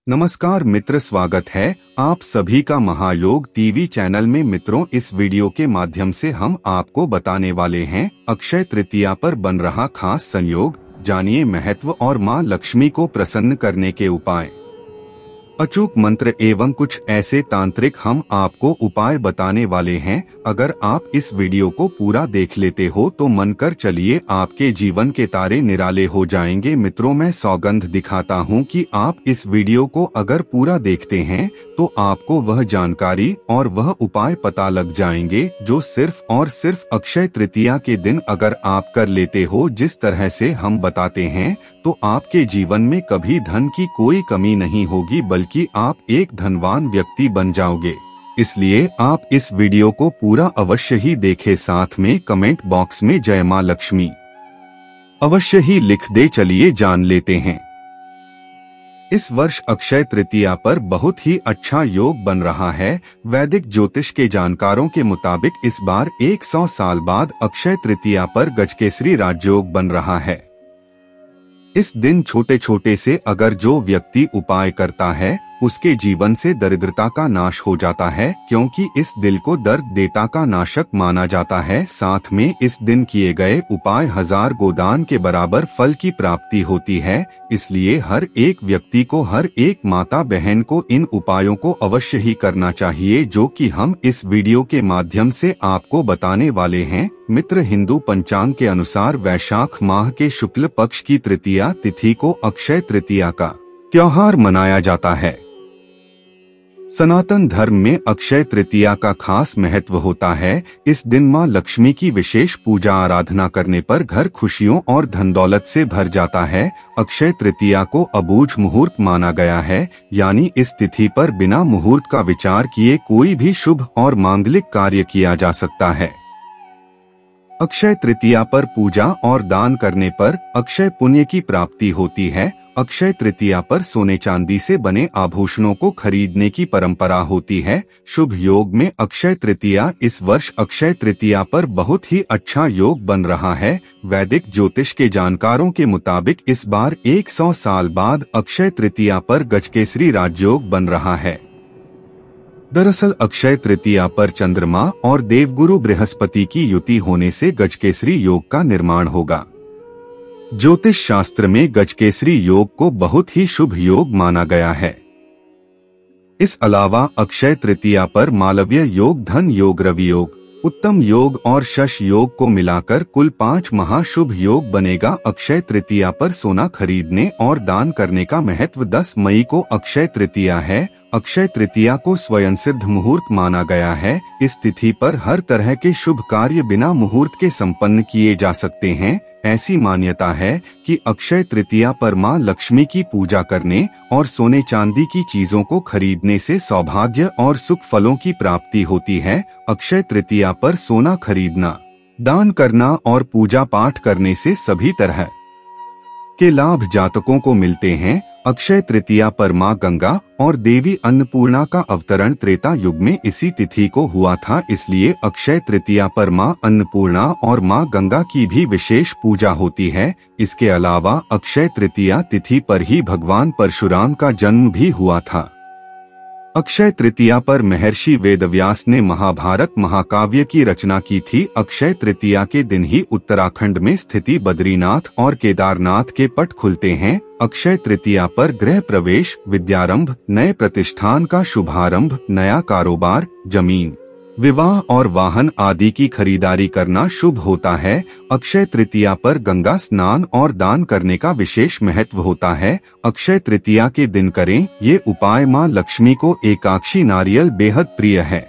नमस्कार मित्र, स्वागत है आप सभी का महायोग टीवी चैनल में। मित्रों, इस वीडियो के माध्यम से हम आपको बताने वाले हैं अक्षय तृतीया पर बन रहा खास संयोग। जानिए महत्व और मां लक्ष्मी को प्रसन्न करने के उपाय। अचूक मंत्र एवं कुछ ऐसे तांत्रिक हम आपको उपाय बताने वाले हैं। अगर आप इस वीडियो को पूरा देख लेते हो तो मानकर चलिए आपके जीवन के तारे निराले हो जाएंगे। मित्रों, मैं सौगंध दिखाता हूं कि आप इस वीडियो को अगर पूरा देखते हैं तो आपको वह जानकारी और वह उपाय पता लग जाएंगे जो सिर्फ और सिर्फ अक्षय तृतीया के दिन अगर आप कर लेते हो जिस तरह से हम बताते हैं तो आपके जीवन में कभी धन की कोई कमी नहीं होगी, बल्कि आप एक धनवान व्यक्ति बन जाओगे। इसलिए आप इस वीडियो को पूरा अवश्य ही देखें, साथ में कमेंट बॉक्स में जय मां लक्ष्मी अवश्य ही लिख दे। चलिए जान लेते हैं। इस वर्ष अक्षय तृतीया पर बहुत ही अच्छा योग बन रहा है। वैदिक ज्योतिष के जानकारों के मुताबिक इस बार 100 साल बाद अक्षय तृतीया पर गजकेसरी राजयोग बन रहा है। इस दिन छोटे छोटे से अगर जो व्यक्ति उपाय करता है उसके जीवन से दरिद्रता का नाश हो जाता है, क्योंकि इस दिल को दर्द देता का नाशक माना जाता है। साथ में इस दिन किए गए उपाय 1000 गोदान के बराबर फल की प्राप्ति होती है। इसलिए हर एक व्यक्ति को, हर एक माता बहन को इन उपायों को अवश्य ही करना चाहिए, जो कि हम इस वीडियो के माध्यम से आपको बताने वाले हैं। मित्र, हिंदू पंचांग के अनुसार वैशाख माह के शुक्ल पक्ष की तृतीया तिथि को अक्षय तृतीया का त्योहार मनाया जाता है। सनातन धर्म में अक्षय तृतीया का खास महत्व होता है। इस दिन मां लक्ष्मी की विशेष पूजा आराधना करने पर घर खुशियों और धन दौलत से भर जाता है। अक्षय तृतीया को अबूझ मुहूर्त माना गया है, यानी इस तिथि पर बिना मुहूर्त का विचार किए कोई भी शुभ और मांगलिक कार्य किया जा सकता है। अक्षय तृतीया पर पूजा और दान करने पर अक्षय पुण्य की प्राप्ति होती है। अक्षय तृतीया पर सोने चांदी से बने आभूषणों को खरीदने की परंपरा होती है। शुभ योग में अक्षय तृतीया इस वर्ष अक्षय तृतीया पर बहुत ही अच्छा योग बन रहा है। वैदिक ज्योतिष के जानकारों के मुताबिक इस बार 100 साल बाद अक्षय तृतीया पर गजकेसरी राजयोग बन रहा है। दरअसल अक्षय तृतीया पर चंद्रमा और देवगुरु बृहस्पति की युति होने से गजकेसरी योग का निर्माण होगा। ज्योतिष शास्त्र में गजकेसरी योग को बहुत ही शुभ योग माना गया है। इस अलावा अक्षय तृतीया पर मालव्य योग, धन योग, रवि योग, उत्तम योग और शश योग को मिलाकर कुल 5 महाशुभ योग बनेगा। अक्षय तृतीया पर सोना खरीदने और दान करने का महत्व 10 मई को अक्षय तृतीया है। अक्षय तृतीया को स्वयं सिद्ध मुहूर्त माना गया है। इस तिथि पर हर तरह के शुभ कार्य बिना मुहूर्त के संपन्न किए जा सकते हैं। ऐसी मान्यता है कि अक्षय तृतीया पर मां लक्ष्मी की पूजा करने और सोने चांदी की चीजों को खरीदने से सौभाग्य और सुख फलों की प्राप्ति होती है। अक्षय तृतीया पर सोना खरीदना, दान करना और पूजा पाठ करने से सभी तरह के लाभ जातकों को मिलते हैं। अक्षय तृतीया पर मां गंगा और देवी अन्नपूर्णा का अवतरण त्रेता युग में इसी तिथि को हुआ था। इसलिए अक्षय तृतीया पर मां अन्नपूर्णा और मां गंगा की भी विशेष पूजा होती है। इसके अलावा अक्षय तृतीया तिथि पर ही भगवान परशुराम का जन्म भी हुआ था। अक्षय तृतीया पर महर्षि वेदव्यास ने महाभारत महाकाव्य की रचना की थी। अक्षय तृतीया के दिन ही उत्तराखंड में स्थिति बद्रीनाथ और केदारनाथ के पट खुलते हैं। अक्षय तृतीया पर गृह प्रवेश, विद्यारंभ, नए प्रतिष्ठान का शुभारंभ, नया कारोबार, जमीन, विवाह और वाहन आदि की खरीदारी करना शुभ होता है। अक्षय तृतीया पर गंगा स्नान और दान करने का विशेष महत्व होता है। अक्षय तृतीया के दिन करें ये उपाय। मां लक्ष्मी को एकाक्षी नारियल बेहद प्रिय है।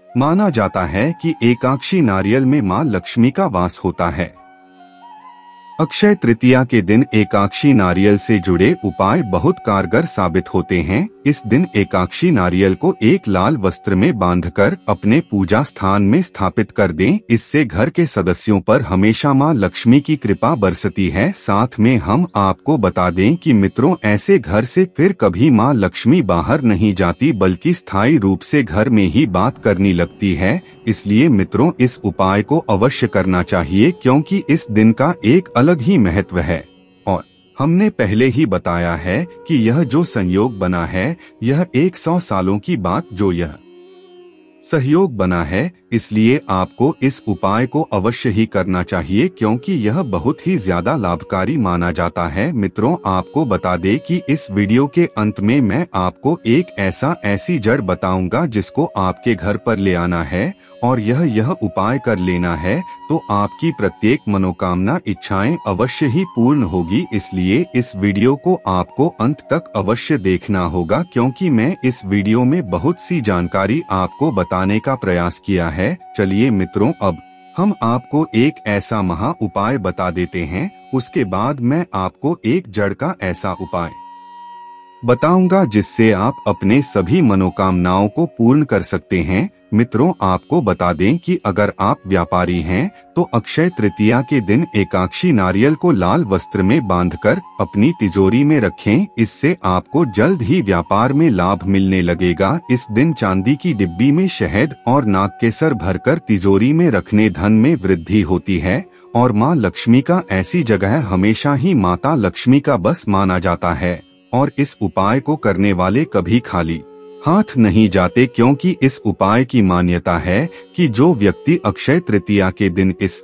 माना जाता है कि एकाक्षी नारियल में मां लक्ष्मी का वास होता है। अक्षय तृतीया के दिन एकाक्षी नारियल से जुड़े उपाय बहुत कारगर साबित होते हैं। इस दिन एकाक्षी नारियल को एक लाल वस्त्र में बांधकर अपने पूजा स्थान में स्थापित कर दें। इससे घर के सदस्यों पर हमेशा मां लक्ष्मी की कृपा बरसती है। साथ में हम आपको बता दें कि मित्रों, ऐसे घर से फिर कभी मां लक्ष्मी बाहर नहीं जाती, बल्कि स्थायी रूप से घर में ही बात करनी लगती है। इसलिए मित्रों, इस उपाय को अवश्य करना चाहिए, क्योंकि इस दिन का एक अलग ही महत्व है और हमने पहले ही बताया है कि यह जो संयोग बना है यह 100 सालों की बात जो यह सहयोग बना है, इसलिए आपको इस उपाय को अवश्य ही करना चाहिए क्योंकि यह बहुत ही ज्यादा लाभकारी माना जाता है। मित्रों, आपको बता दें कि इस वीडियो के अंत में मैं आपको एक ऐसी जड़ बताऊंगा जिसको आपके घर पर ले आना है और यह उपाय कर लेना है तो आपकी प्रत्येक मनोकामना इच्छाएं अवश्य ही पूर्ण होगी। इसलिए इस वीडियो को आपको अंत तक अवश्य देखना होगा क्योंकि मैं इस वीडियो में बहुत सी जानकारी आपको बताने का प्रयास किया है। चलिए मित्रों, अब हम आपको एक ऐसा महा उपाय बता देते हैं, उसके बाद मैं आपको एक जड़ का ऐसा उपाय बताऊंगा जिससे आप अपने सभी मनोकामनाओं को पूर्ण कर सकते हैं। मित्रों, आपको बता दें कि अगर आप व्यापारी हैं तो अक्षय तृतीया के दिन एकाक्षी नारियल को लाल वस्त्र में बांधकर अपनी तिजोरी में रखें। इससे आपको जल्द ही व्यापार में लाभ मिलने लगेगा। इस दिन चांदी की डिब्बी में शहद और नागकेसर भरकर तिजोरी में रखने धन में वृद्धि होती है और माँ लक्ष्मी का ऐसी जगह हमेशा ही माता लक्ष्मी का बस माना जाता है और इस उपाय को करने वाले कभी खाली हाथ नहीं जाते क्योंकि इस उपाय की मान्यता है कि जो व्यक्ति अक्षय तृतीया के दिन इस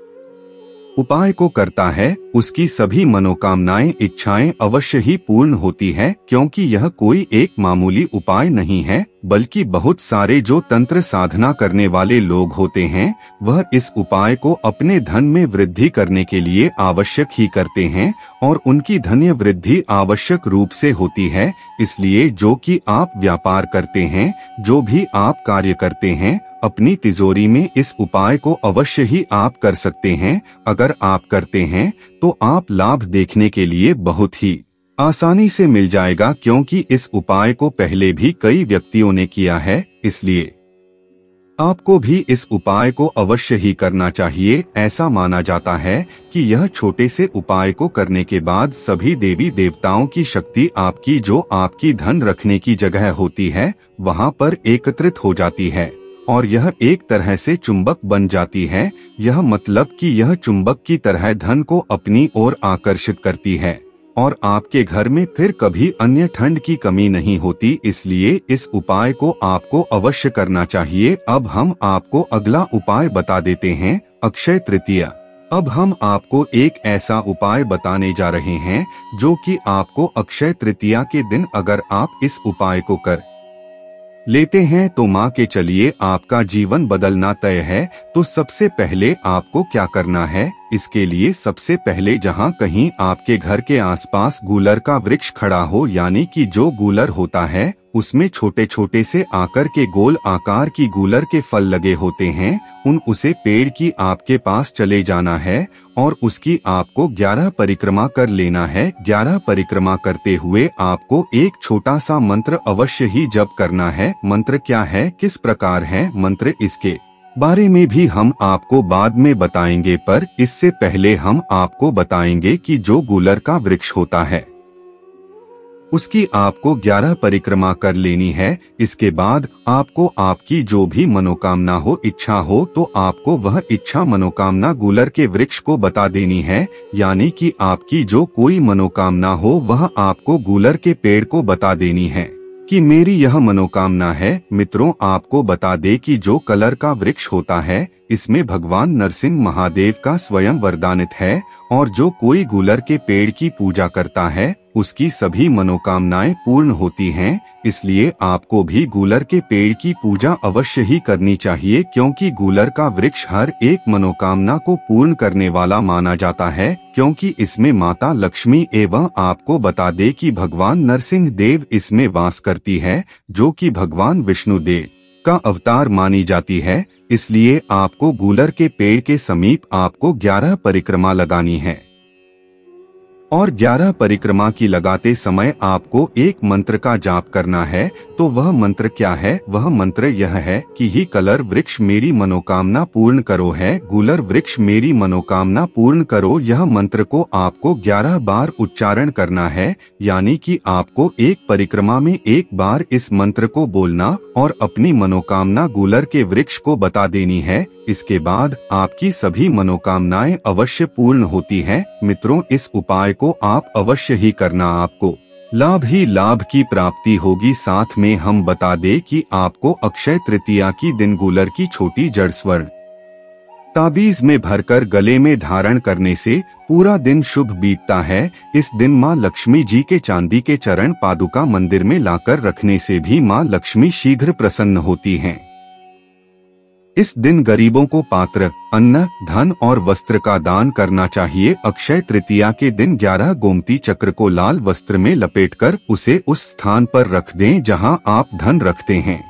उपाय को करता है उसकी सभी मनोकामनाएं इच्छाएं अवश्य ही पूर्ण होती है क्योंकि यह कोई एक मामूली उपाय नहीं है बल्कि बहुत सारे जो तंत्र साधना करने वाले लोग होते हैं वह इस उपाय को अपने धन में वृद्धि करने के लिए आवश्यक ही करते हैं और उनकी धन्य वृद्धि आवश्यक रूप से होती है। इसलिए जो कि आप व्यापार करते हैं, जो भी आप कार्य करते हैं, अपनी तिजोरी में इस उपाय को अवश्य ही आप कर सकते हैं। अगर आप करते हैं तो आप लाभ देखने के लिए बहुत ही आसानी से मिल जाएगा क्योंकि इस उपाय को पहले भी कई व्यक्तियों ने किया है। इसलिए आपको भी इस उपाय को अवश्य ही करना चाहिए। ऐसा माना जाता है कि यह छोटे से उपाय को करने के बाद सभी देवी देवताओं की शक्ति आपकी जो आपकी धन रखने की जगह होती है वहां पर एकत्रित हो जाती है और यह एक तरह से चुंबक बन जाती है। यह मतलब कि यह चुंबक की तरह धन को अपनी ओर आकर्षित करती है और आपके घर में फिर कभी अन्य ठंड की कमी नहीं होती। इसलिए इस उपाय को आपको अवश्य करना चाहिए। अब हम आपको अगला उपाय बता देते हैं, अक्षय तृतीया। अब हम आपको एक ऐसा उपाय बताने जा रहे हैं जो कि आपको अक्षय तृतीया के दिन अगर आप इस उपाय को कर लेते हैं तो माँ के चलिए आपका जीवन बदलना तय है। तो सबसे पहले आपको क्या करना है, इसके लिए सबसे पहले जहाँ कहीं आपके घर के आसपास गूलर का वृक्ष खड़ा हो, यानी कि जो गूलर होता है उसमें छोटे छोटे से आकर के गोल आकार की गूलर के फल लगे होते हैं, उसे पेड़ की आपके पास चले जाना है और उसकी आपको 11 परिक्रमा कर लेना है। 11 परिक्रमा करते हुए आपको एक छोटा सा मंत्र अवश्य ही जप करना है। मंत्र क्या है, किस प्रकार है मंत्र, इसके बारे में भी हम आपको बाद में बताएंगे, पर इससे पहले हम आपको बताएंगे कि जो गूलर का वृक्ष होता है उसकी आपको 11 परिक्रमा कर लेनी है। इसके बाद आपको आपकी जो भी मनोकामना हो, इच्छा हो, तो आपको वह इच्छा मनोकामना गूलर के वृक्ष को बता देनी है। यानी कि आपकी जो कोई मनोकामना हो वह आपको गूलर के पेड़ को बता देनी है कि मेरी यह मनोकामना है। मित्रों, आपको बता दे कि जो कलर का वृक्ष होता है इसमें भगवान नरसिंह महादेव का स्वयं वरदानित है और जो कोई गूलर के पेड़ की पूजा करता है उसकी सभी मनोकामनाएं पूर्ण होती हैं। इसलिए आपको भी गूलर के पेड़ की पूजा अवश्य ही करनी चाहिए क्योंकि गूलर का वृक्ष हर एक मनोकामना को पूर्ण करने वाला माना जाता है क्योंकि इसमें माता लक्ष्मी एवं आपको बता दे कि भगवान नरसिंह देव इसमें वास करती है जो कि भगवान विष्णु देव का अवतार मानी जाती है। इसलिए आपको गूलर के पेड़ के समीप आपको 11 परिक्रमा लगानी है और 11 परिक्रमा की लगाते समय आपको एक मंत्र का जाप करना है। तो वह मंत्र क्या है, वह मंत्र यह है कि ही कलर वृक्ष मेरी मनोकामना पूर्ण करो है, गूलर वृक्ष मेरी मनोकामना पूर्ण करो। यह मंत्र को आपको 11 बार उच्चारण करना है, यानी कि आपको एक परिक्रमा में एक बार इस मंत्र को बोलना और अपनी मनोकामना गूलर के वृक्ष को बता देनी है। इसके बाद आपकी सभी मनोकामनाएं अवश्य पूर्ण होती हैं। मित्रों, इस उपाय को आप अवश्य ही करना, आपको लाभ ही लाभ की प्राप्ति होगी। साथ में हम बता दें कि आपको अक्षय तृतीया की दिन गुलर की छोटी जड़ स्वर्ण ताबीज में भरकर गले में धारण करने से पूरा दिन शुभ बीतता है। इस दिन मां लक्ष्मी जी के चांदी के चरण पादुका मंदिर में लाकर रखने से भी मां लक्ष्मी शीघ्र प्रसन्न होती हैं। इस दिन गरीबों को पात्र, अन्न, धन और वस्त्र का दान करना चाहिए। अक्षय तृतीया के दिन 11 गोमती चक्र को लाल वस्त्र में लपेटकर उसे उस स्थान पर रख दें जहां आप धन रखते हैं।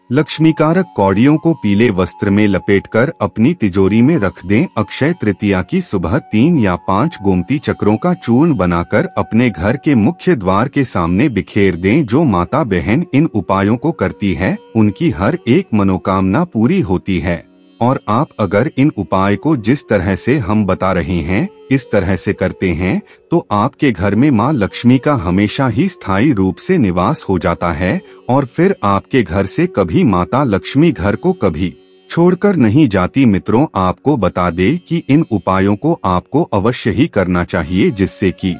लक्ष्मीकारक कौड़ियों को पीले वस्त्र में लपेटकर अपनी तिजोरी में रख दें। अक्षय तृतीया की सुबह 3 या 5 गोमती चक्रों का चूर्ण बनाकर अपने घर के मुख्य द्वार के सामने बिखेर दें। जो माता बहन इन उपायों को करती है उनकी हर एक मनोकामना पूरी होती है। और आप अगर इन उपाय को जिस तरह से हम बता रहे हैं इस तरह से करते हैं तो आपके घर में मां लक्ष्मी का हमेशा ही स्थायी रूप से निवास हो जाता है और फिर आपके घर से कभी माता लक्ष्मी घर को कभी छोड़कर नहीं जाती। मित्रों, आपको बता दें कि इन उपायों को आपको अवश्य ही करना चाहिए जिससे कि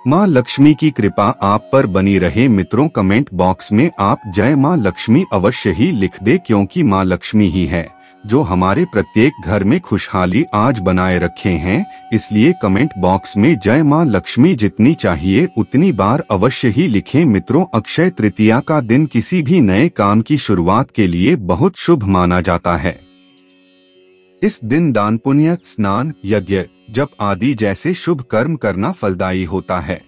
मां लक्ष्मी की कृपा आप पर बनी रहे। मित्रों, कमेंट बॉक्स में आप जय मां लक्ष्मी अवश्य ही लिख दे, क्योंकि मां लक्ष्मी ही है जो हमारे प्रत्येक घर में खुशहाली आज बनाए रखे हैं। इसलिए कमेंट बॉक्स में जय मां लक्ष्मी जितनी चाहिए उतनी बार अवश्य ही लिखें। मित्रों, अक्षय तृतीया का दिन किसी भी नए काम की शुरुआत के लिए बहुत शुभ माना जाता है। इस दिन दान, पुण्य, स्नान, यज्ञ, जप आदि जैसे शुभ कर्म करना फलदायी होता है।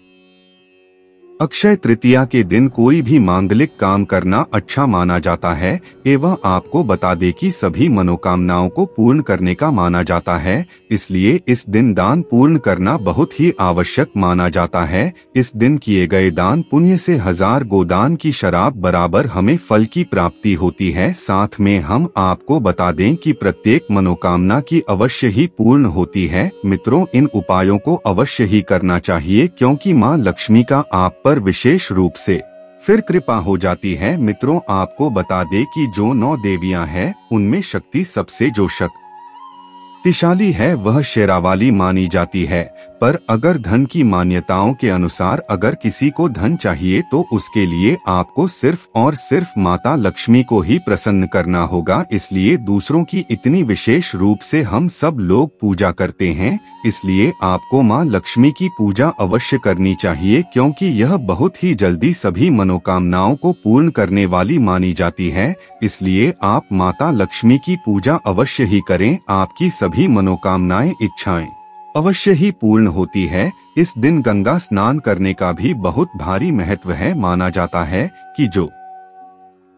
अक्षय तृतीया के दिन कोई भी मांगलिक काम करना अच्छा माना जाता है एवं आपको बता दे कि सभी मनोकामनाओं को पूर्ण करने का माना जाता है। इसलिए इस दिन दान पूर्ण करना बहुत ही आवश्यक माना जाता है। इस दिन किए गए दान पुण्य से 1000 गोदान की शराब बराबर हमें फल की प्राप्ति होती है। साथ में हम आपको बता दें कि प्रत्येक मनोकामना की अवश्य ही पूर्ण होती है। मित्रों, इन उपायों को अवश्य ही करना चाहिए क्योंकि मां लक्ष्मी का आप पर विशेष रूप से फिर कृपा हो जाती है। मित्रों, आपको बता दे कि जो 9 देवियां हैं उनमें शक्ति सबसे जो शक्तिशाली है वह शेरावाली मानी जाती है। पर अगर धन की मान्यताओं के अनुसार अगर किसी को धन चाहिए तो उसके लिए आपको सिर्फ और सिर्फ माता लक्ष्मी को ही प्रसन्न करना होगा। इसलिए दूसरों की इतनी विशेष रूप से हम सब लोग पूजा करते हैं। इसलिए आपको मां लक्ष्मी की पूजा अवश्य करनी चाहिए क्योंकि यह बहुत ही जल्दी सभी मनोकामनाओं को पूर्ण करने वाली मानी जाती है। इसलिए आप माता लक्ष्मी की पूजा अवश्य ही करें। आपकी सभी मनोकामनाएं, इच्छाएं अवश्य ही पूर्ण होती है। इस दिन गंगा स्नान करने का भी बहुत भारी महत्व है। माना जाता है कि जो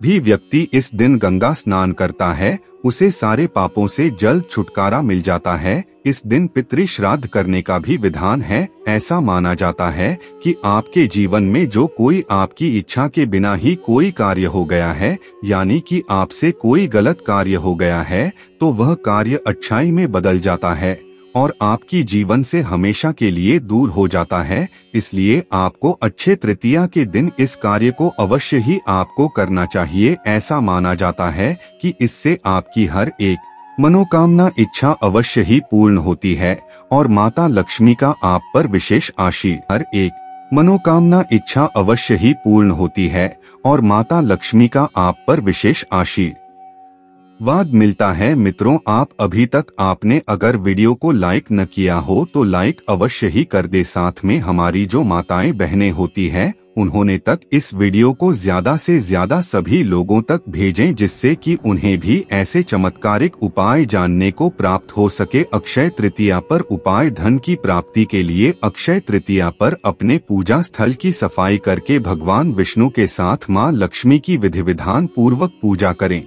भी व्यक्ति इस दिन गंगा स्नान करता है उसे सारे पापों से जल्द छुटकारा मिल जाता है। इस दिन पितृ श्राद्ध करने का भी विधान है। ऐसा माना जाता है कि आपके जीवन में जो कोई आपकी इच्छा के बिना ही कोई कार्य हो गया है, यानी कि आपसे कोई गलत कार्य हो गया है, तो वह कार्य अच्छाई में बदल जाता है और आपकी जीवन से हमेशा के लिए दूर हो जाता है। इसलिए आपको अक्षय तृतीया के दिन इस कार्य को अवश्य ही आपको करना चाहिए। ऐसा माना जाता है कि इससे आपकी हर एक मनोकामना, इच्छा अवश्य ही पूर्ण होती है और माता लक्ष्मी का आप पर विशेष आशीर्वाद, हर एक मनोकामना, इच्छा अवश्य ही पूर्ण होती है और माता लक्ष्मी का आप पर विशेष आशीर्वाद मिलता है। मित्रों, आप अभी तक आपने अगर वीडियो को लाइक न किया हो तो लाइक अवश्य ही कर दे। साथ में हमारी जो माताएं बहनें होती हैं उन्होंने तक इस वीडियो को ज्यादा से ज्यादा सभी लोगों तक भेजें जिससे कि उन्हें भी ऐसे चमत्कारिक उपाय जानने को प्राप्त हो सके। अक्षय तृतीया पर उपाय, धन की प्राप्ति के लिए अक्षय तृतीया पर अपने पूजा स्थल की सफाई करके भगवान विष्णु के साथ मां लक्ष्मी की विधि विधान पूर्वक पूजा करें।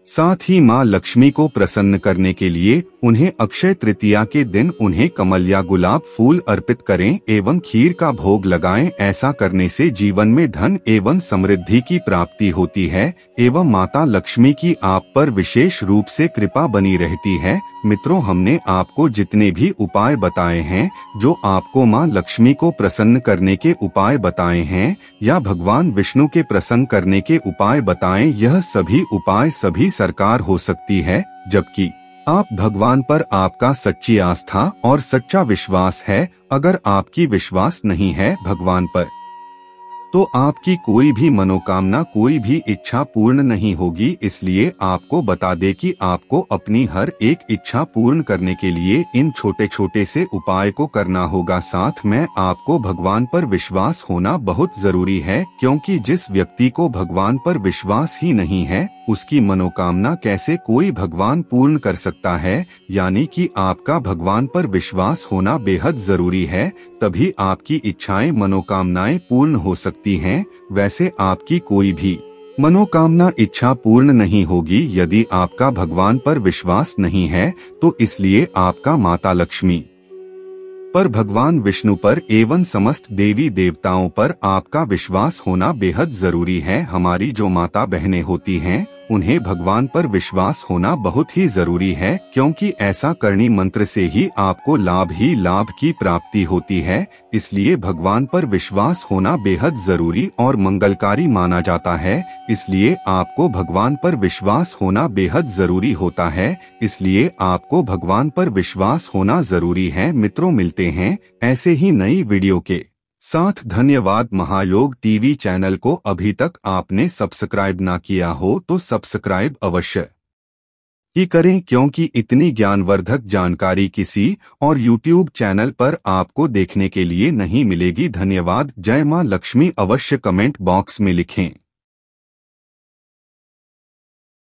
साथ ही मां लक्ष्मी को प्रसन्न करने के लिए उन्हें अक्षय तृतीया के दिन उन्हें कमल या गुलाब फूल अर्पित करें एवं खीर का भोग लगाएं। ऐसा करने से जीवन में धन एवं समृद्धि की प्राप्ति होती है एवं माता लक्ष्मी की आप पर विशेष रूप से कृपा बनी रहती है। मित्रों, हमने आपको जितने भी उपाय बताए हैं, जो आपको मां लक्ष्मी को प्रसन्न करने के उपाय बताए हैं या भगवान विष्णु के प्रसन्न करने के उपाय बताएं, यह सभी उपाय सभी सरकार हो सकती है, जबकि आप भगवान पर आपका सच्ची आस्था और सच्चा विश्वास है। अगर आपकी विश्वास नहीं है भगवान पर, तो आपकी कोई भी मनोकामना, कोई भी इच्छा पूर्ण नहीं होगी। इसलिए आपको बता दे कि आपको अपनी हर एक इच्छा पूर्ण करने के लिए इन छोटे छोटे से उपाय को करना होगा। साथ में आपको भगवान पर विश्वास होना बहुत जरूरी है, क्योंकि जिस व्यक्ति को भगवान पर विश्वास ही नहीं है, उसकी मनोकामना कैसे कोई भगवान पूर्ण कर सकता है। यानी कि आपका भगवान पर विश्वास होना बेहद जरूरी है, तभी आपकी इच्छाएं, मनोकामनाएं पूर्ण हो सकती हैं। वैसे आपकी कोई भी मनोकामना, इच्छा पूर्ण नहीं होगी यदि आपका भगवान पर विश्वास नहीं है। तो इसलिए आपका माता लक्ष्मी पर, भगवान विष्णु पर एवं समस्त देवी देवताओं पर आपका विश्वास होना बेहद जरूरी है। हमारी जो माता बहनें होती हैं, उन्हें भगवान पर विश्वास होना बहुत ही जरूरी है, क्योंकि ऐसा करनी मंत्र से ही आपको लाभ ही लाभ की प्राप्ति होती है। इसलिए भगवान पर विश्वास होना बेहद जरूरी और मंगलकारी माना जाता है। इसलिए आपको भगवान पर विश्वास होना बेहद जरूरी होता है। इसलिए आपको भगवान पर विश्वास होना जरूरी है। मित्रों, मिलते हैं ऐसे ही नई वीडियो के साथ। धन्यवाद। महायोग टीवी चैनल को अभी तक आपने सब्सक्राइब ना किया हो तो सब्सक्राइब अवश्य ही करें, क्योंकि इतनी ज्ञानवर्धक जानकारी किसी और यूट्यूब चैनल पर आपको देखने के लिए नहीं मिलेगी। धन्यवाद। जय मां लक्ष्मी अवश्य कमेंट बॉक्स में लिखें।